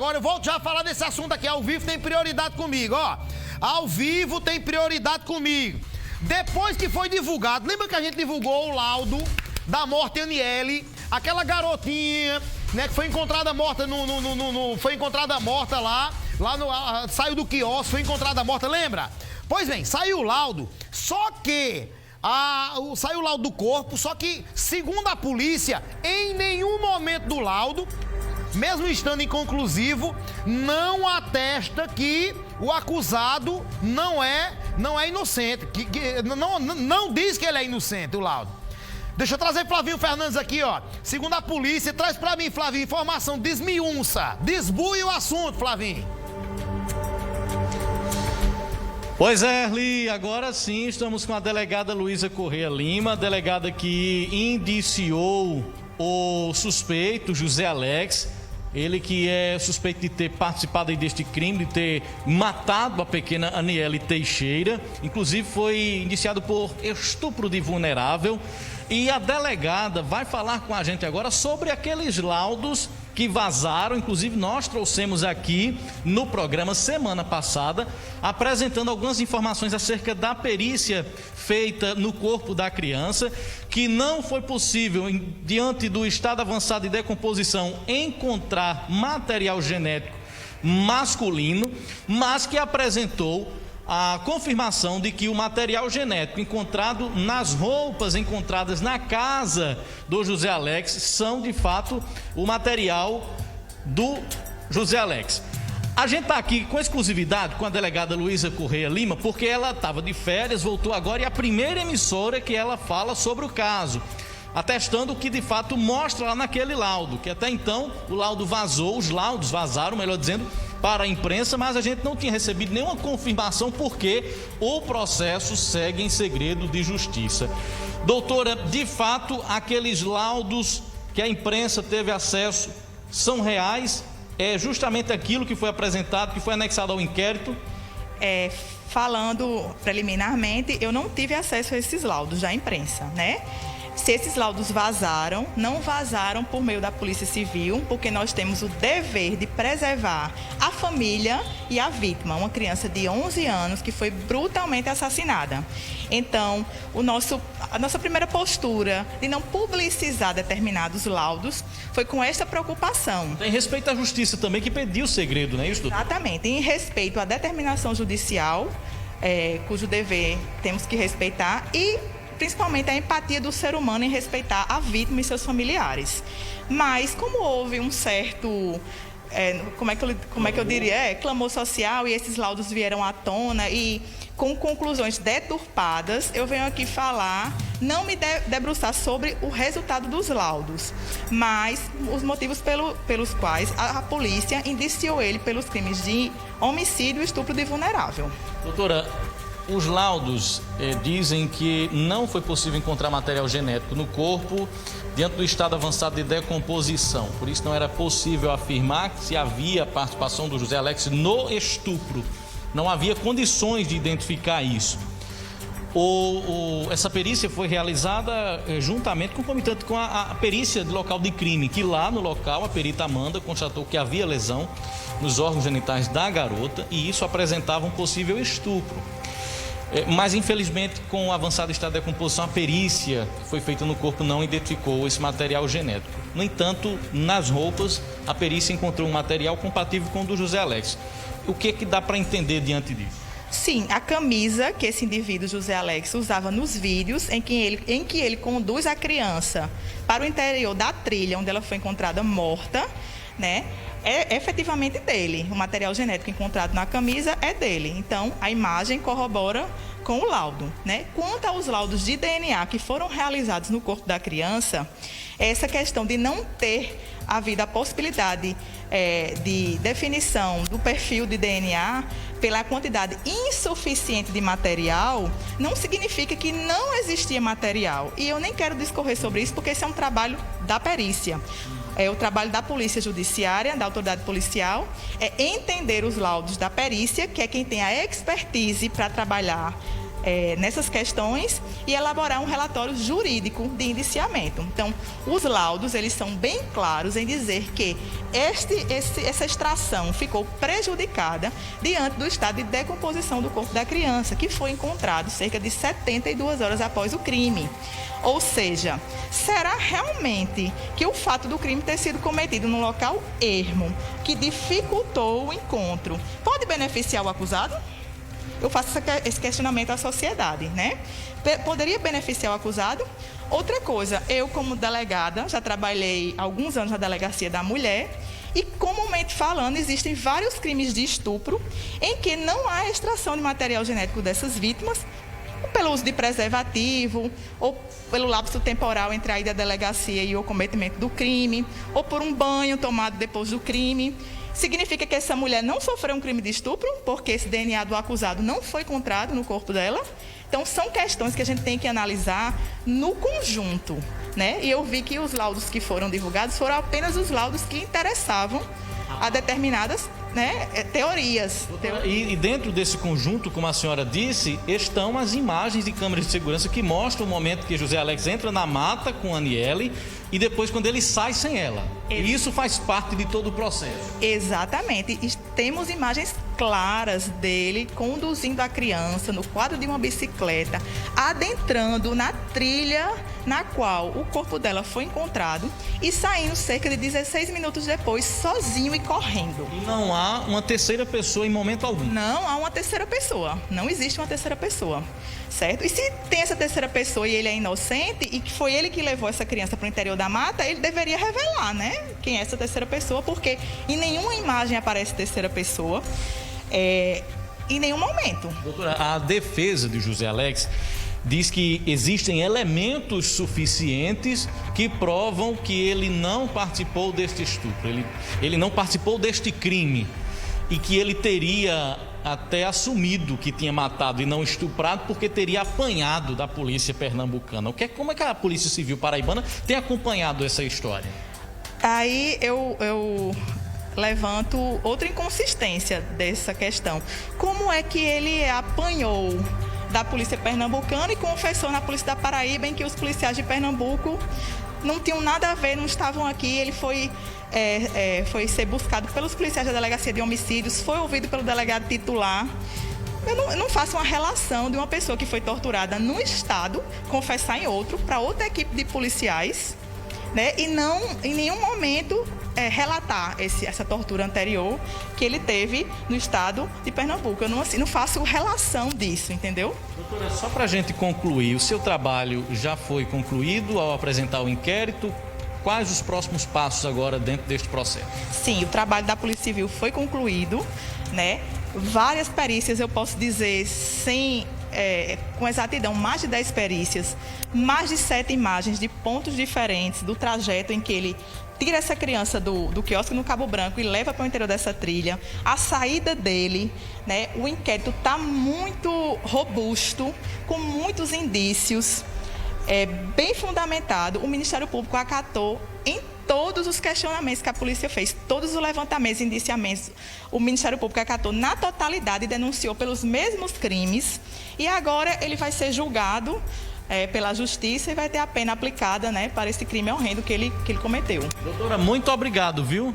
Agora eu volto já a falar desse assunto aqui. Ao vivo tem prioridade comigo, ó. Ao vivo tem prioridade comigo. Depois que foi divulgado, lembra que a gente divulgou o laudo da morte de Aniele, aquela garotinha, né, que foi encontrada morta foi encontrada morta lá no, saiu do quiosque, foi encontrada morta, lembra? Pois bem, saiu o laudo, só que saiu o laudo do corpo, só que, segundo a polícia, em nenhum momento do laudo, mesmo estando inconclusivo, não atesta que o acusado não é inocente, não diz que ele é inocente, o laudo. Deixa eu trazer Flavinho Fernandes aqui, ó. Segundo a polícia, traz pra mim, Flavinho, informação, desmiunça, desbuia o assunto, Flavinho. Pois é, Erli, agora sim estamos com a delegada Luísa Correia Lima, delegada que indiciou o suspeito, José Alex, ele que é suspeito de ter participado deste crime, de ter matado a pequena Aniele Teixeira, inclusive foi indiciado por estupro de vulnerável. E a delegada vai falar com a gente agora sobre aqueles laudos que vazaram, inclusive nós trouxemos aqui no programa semana passada, apresentando algumas informações acerca da perícia feita no corpo da criança, que não foi possível, diante do estado avançado de decomposição, encontrar material genético masculino, mas que apresentou a confirmação de que o material genético encontrado nas roupas encontradas na casa do José Alex são de fato o material do José Alex. A gente está aqui com exclusividade com a delegada Luísa Correia Lima, porque ela estava de férias, voltou agora e é a primeira emissora que ela fala sobre o caso, atestando o que de fato mostra lá naquele laudo, que até então o laudo vazou, os laudos vazaram, melhor dizendo, para a imprensa, mas a gente não tinha recebido nenhuma confirmação porque o processo segue em segredo de justiça. Doutora, de fato, aqueles laudos que a imprensa teve acesso são reais? É justamente aquilo que foi apresentado, que foi anexado ao inquérito? Falando preliminarmente, eu não tive acesso a esses laudos da imprensa, né? Se esses laudos vazaram, não vazaram por meio da Polícia Civil, porque nós temos o dever de preservar a família e a vítima, uma criança de 11 anos que foi brutalmente assassinada. Então, a nossa primeira postura de não publicizar determinados laudos foi com esta preocupação. Em respeito à justiça também, que pediu o segredo, não é isso, doutor? Exatamente, em respeito à determinação judicial, cujo dever temos que respeitar, e principalmente a empatia do ser humano em respeitar a vítima e seus familiares. Mas como houve um certo, como é que eu diria, clamor social, e esses laudos vieram à tona e com conclusões deturpadas, eu venho aqui falar, não me debruçar sobre o resultado dos laudos, mas os motivos pelos quais a polícia indiciou ele pelos crimes de homicídio e estupro de vulnerável. Doutora, os laudos dizem que não foi possível encontrar material genético no corpo diante do estado avançado de decomposição. Por isso não era possível afirmar que se havia participação do José Alex no estupro. Não havia condições de identificar isso. Essa perícia foi realizada juntamente concomitante com a perícia do local de crime, que lá no local a perita Amanda constatou que havia lesão nos órgãos genitais da garota e isso apresentava um possível estupro. Mas infelizmente, com o avançado estado de decomposição, a perícia que foi feita no corpo não identificou esse material genético. No entanto, nas roupas, a perícia encontrou um material compatível com o do José Alex. O que dá para entender diante disso? Sim, a camisa que esse indivíduo, José Alex, usava nos vídeos em que ele conduz a criança para o interior da trilha onde ela foi encontrada morta, né? É efetivamente dele. O material genético encontrado na camisa é dele. Então, a imagem corrobora com o laudo, né? Quanto aos laudos de DNA que foram realizados no corpo da criança, essa questão de não ter havido a possibilidade de definição do perfil de DNA pela quantidade insuficiente de material, não significa que não existia material. E eu nem quero discorrer sobre isso, porque esse é um trabalho da perícia. O trabalho da Polícia Judiciária, da autoridade policial, é entender os laudos da perícia, que é quem tem a expertise para trabalhar nessas questões e elaborar um relatório jurídico de indiciamento. Então, os laudos, eles são bem claros em dizer que essa extração ficou prejudicada diante do estado de decomposição do corpo da criança, que foi encontrado cerca de 72 horas após o crime. Ou seja, será realmente que o fato do crime ter sido cometido num local ermo, que dificultou o encontro, pode beneficiar o acusado? Eu faço esse questionamento à sociedade, né? Poderia beneficiar o acusado? Outra coisa, eu como delegada, já trabalhei alguns anos na Delegacia da Mulher e, comumente falando, existem vários crimes de estupro em que não há extração de material genético dessas vítimas, pelo uso de preservativo, ou pelo lapso temporal entre a ida à delegacia e o cometimento do crime, ou por um banho tomado depois do crime. Significa que essa mulher não sofreu um crime de estupro, porque esse DNA do acusado não foi encontrado no corpo dela. Então, são questões que a gente tem que analisar no conjunto, né? E eu vi que os laudos que foram divulgados foram apenas os laudos que interessavam a determinadas, né, teorias. E dentro desse conjunto, como a senhora disse, estão as imagens de câmeras de segurança que mostram o momento que José Alex entra na mata com a Aniele e depois quando ele sai sem ela. E isso faz parte de todo o processo. Exatamente. E temos imagens claras dele conduzindo a criança no quadro de uma bicicleta, adentrando na trilha na qual o corpo dela foi encontrado e saindo cerca de 16 minutos depois, sozinho e correndo. E não há uma terceira pessoa em momento algum. Não há uma terceira pessoa. Não existe uma terceira pessoa. Certo? E se tem essa terceira pessoa e ele é inocente e que foi ele que levou essa criança para o interior da mata, ele deveria revelar, né, quem é essa terceira pessoa, porque em nenhuma imagem aparece terceira pessoa, em nenhum momento. Doutora, a defesa de José Alex diz que existem elementos suficientes que provam que ele não participou deste estupro, ele não participou deste crime e que ele teria até assumido que tinha matado e não estuprado porque teria apanhado da polícia pernambucana. Como é que a Polícia Civil paraibana tem acompanhado essa história? Aí eu levanto outra inconsistência dessa questão. Como é que ele apanhou da polícia pernambucana e confessou na polícia da Paraíba, em que os policiais de Pernambuco não tinham nada a ver, não estavam aqui? Ele foi ser buscado pelos policiais da Delegacia de Homicídios, foi ouvido pelo delegado titular. Eu não faço uma relação de uma pessoa que foi torturada num estado confessar em outro, para outra equipe de policiais, né? E não, em nenhum momento, relatar essa tortura anterior que ele teve no estado de Pernambuco. Eu não faço relação disso, entendeu? Doutora, só para a gente concluir, o seu trabalho já foi concluído ao apresentar o inquérito? Quais os próximos passos agora dentro deste processo? Sim, o trabalho da Polícia Civil foi concluído, né? Várias perícias, eu posso dizer, com exatidão, mais de 10 perícias, mais de 7 imagens de pontos diferentes do trajeto em que ele tira essa criança do quiosque no Cabo Branco e leva para o interior dessa trilha, a saída dele, né? O inquérito está muito robusto, com muitos indícios, bem fundamentado. O Ministério Público acatou em todos os questionamentos que a polícia fez, todos os levantamentos e indiciamentos, o Ministério Público acatou na totalidade e denunciou pelos mesmos crimes. E agora ele vai ser julgado pela Justiça e vai ter a pena aplicada, né, para esse crime horrendo que ele cometeu. Doutora, muito obrigado, viu?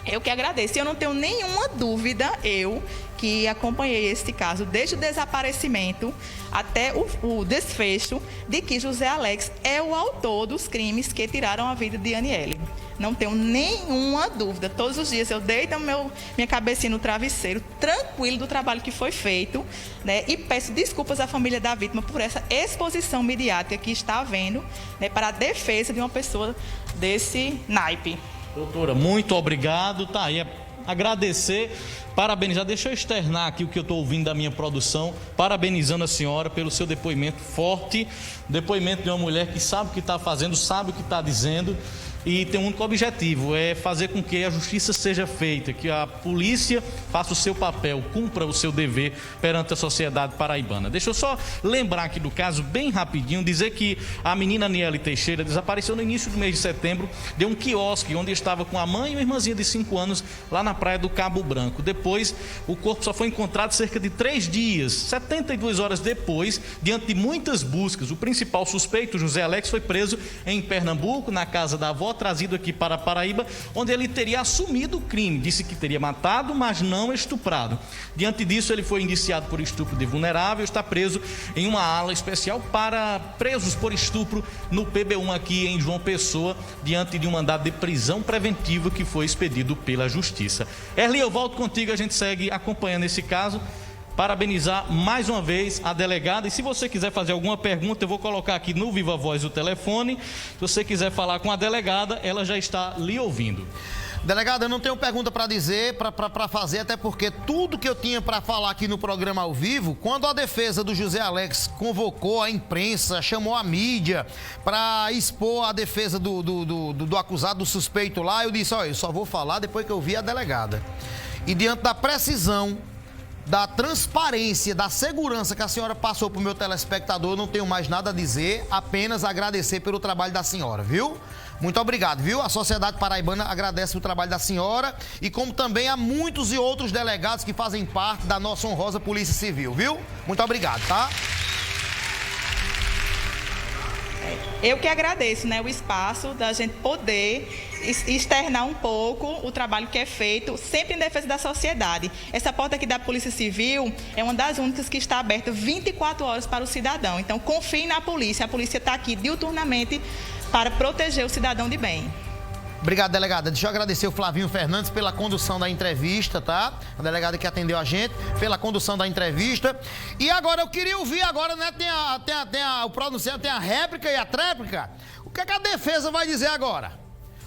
Eu que agradeço. Eu não tenho nenhuma dúvida, eu que acompanhei esse caso desde o desaparecimento até o desfecho, de que José Alex é o autor dos crimes que tiraram a vida de Aniele. Não tenho nenhuma dúvida. Todos os dias eu deito minha cabecinha no travesseiro, tranquilo do trabalho que foi feito, né? E peço desculpas à família da vítima por essa exposição midiática que está havendo, né, para a defesa de uma pessoa desse naipe. Doutora, muito obrigado. Tá aí, agradecer, parabenizar. Deixa eu externar aqui o que eu estou ouvindo da minha produção, parabenizando a senhora pelo seu depoimento forte, depoimento de uma mulher que sabe o que está fazendo, sabe o que está dizendo. e tem um único objetivo, é fazer com que a justiça seja feita, que a polícia faça o seu papel, cumpra o seu dever perante a sociedade paraibana. Deixa eu só lembrar aqui do caso bem rapidinho, dizer que a menina Aniele Teixeira desapareceu no início do mês de setembro de um quiosque onde estava com a mãe e uma irmãzinha de 5 anos lá na praia do Cabo Branco. Depois, o corpo só foi encontrado cerca de 3 dias, 72 horas depois, diante de muitas buscas. O principal suspeito, José Alex, foi preso em Pernambuco, na casa da avó, trazido aqui para Paraíba, onde ele teria assumido o crime. Disse que teria matado, mas não estuprado. Diante disso, ele foi indiciado por estupro de vulnerável, está preso em uma ala especial para presos por estupro no PB1 aqui em João Pessoa, diante de um mandado de prisão preventiva que foi expedido pela Justiça. Erli, eu volto contigo, a gente segue acompanhando esse caso. Parabenizar mais uma vez a delegada, e se você quiser fazer alguma pergunta, eu vou colocar aqui no Viva Voz o telefone. Se você quiser falar com a delegada, ela já está lhe ouvindo. Delegada, eu não tenho pergunta para dizer, para fazer, até porque tudo que eu tinha para falar aqui no programa ao vivo, quando a defesa do José Alex convocou a imprensa, chamou a mídia para expor a defesa do acusado, do suspeito lá, eu disse, olha, eu só vou falar depois que eu vi a delegada. E diante da precisão, da transparência, da segurança que a senhora passou para o meu telespectador, eu não tenho mais nada a dizer, apenas agradecer pelo trabalho da senhora, viu? Muito obrigado, viu? A sociedade paraibana agradece o trabalho da senhora e como também a muitos e outros delegados que fazem parte da nossa honrosa Polícia Civil, viu? Muito obrigado, tá? Eu que agradeço, né, o espaço da gente poder externar um pouco o trabalho que é feito, sempre em defesa da sociedade. Essa porta aqui da Polícia Civil é uma das únicas que está aberta 24 horas para o cidadão. Então, confie na polícia. A polícia está aqui diuturnamente para proteger o cidadão de bem. Obrigado, delegada. Deixa eu agradecer o Flavinho Fernandes pela condução da entrevista, tá? A delegada que atendeu a gente, pela condução da entrevista. E agora, eu queria ouvir agora, né? O pronunciamento, tem a réplica e a tréplica. O que é que a defesa vai dizer agora?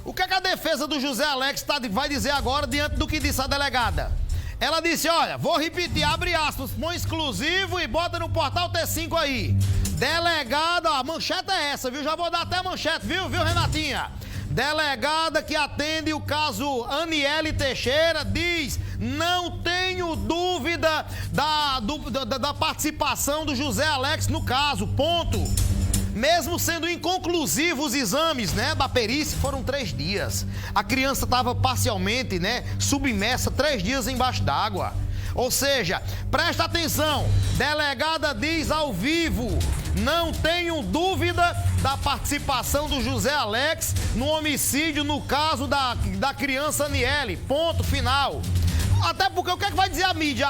O que é que a defesa do José Alex vai dizer agora diante do que disse a delegada? Ela disse, olha, vou repetir, abre aspas, põe exclusivo e bota no portal T5 aí. Delegada, a manchete é essa, viu? Já vou dar até a manchete, viu, Renatinha? Delegada que atende o caso Aniele Teixeira diz, não tenho dúvida da participação do José Alex no caso, ponto. Mesmo sendo inconclusivos os exames, né, da perícia, foram 3 dias. A criança estava parcialmente, né, submersa 3 dias embaixo d'água. Ou seja, presta atenção, delegada diz ao vivo, não tenho dúvida da participação do José Alex no homicídio no caso da criança Aniele, ponto final. Até porque o que é que vai dizer a mídia,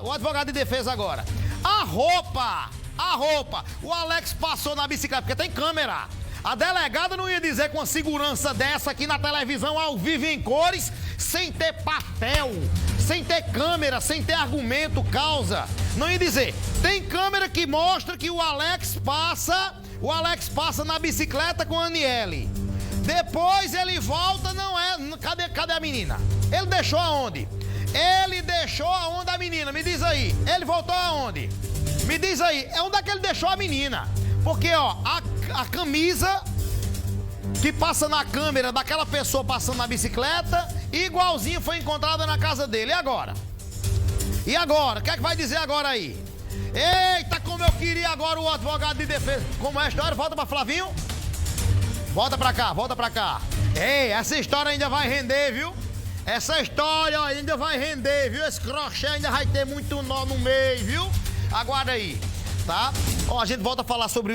o advogado de defesa agora? A roupa, o Alex passou na bicicleta, porque tem câmera. A delegada não ia dizer com uma segurança dessa aqui na televisão, ao vivo em cores, sem ter papel, sem ter câmera, sem ter argumento, causa. Não ia dizer. Tem câmera que mostra que o Alex passa na bicicleta com a Aniele. Depois ele volta, não é... Cadê a menina? Ele deixou aonde? Ele deixou aonde a menina? Me diz aí. Ele voltou aonde? Me diz aí. É onde é que ele deixou a menina? Porque, ó, a camisa que passa na câmera daquela pessoa passando na bicicleta, igualzinho foi encontrada na casa dele. E agora? E agora? O que é que vai dizer agora aí? Eita, como eu queria agora o advogado de defesa. Como é a história? Volta pra Flavinho. Volta pra cá. Ei, essa história ainda vai render, viu? Essa história ainda vai render, viu? Esse crochê ainda vai ter muito nó no meio, viu? Aguarda aí, tá? Ó, a gente volta a falar sobre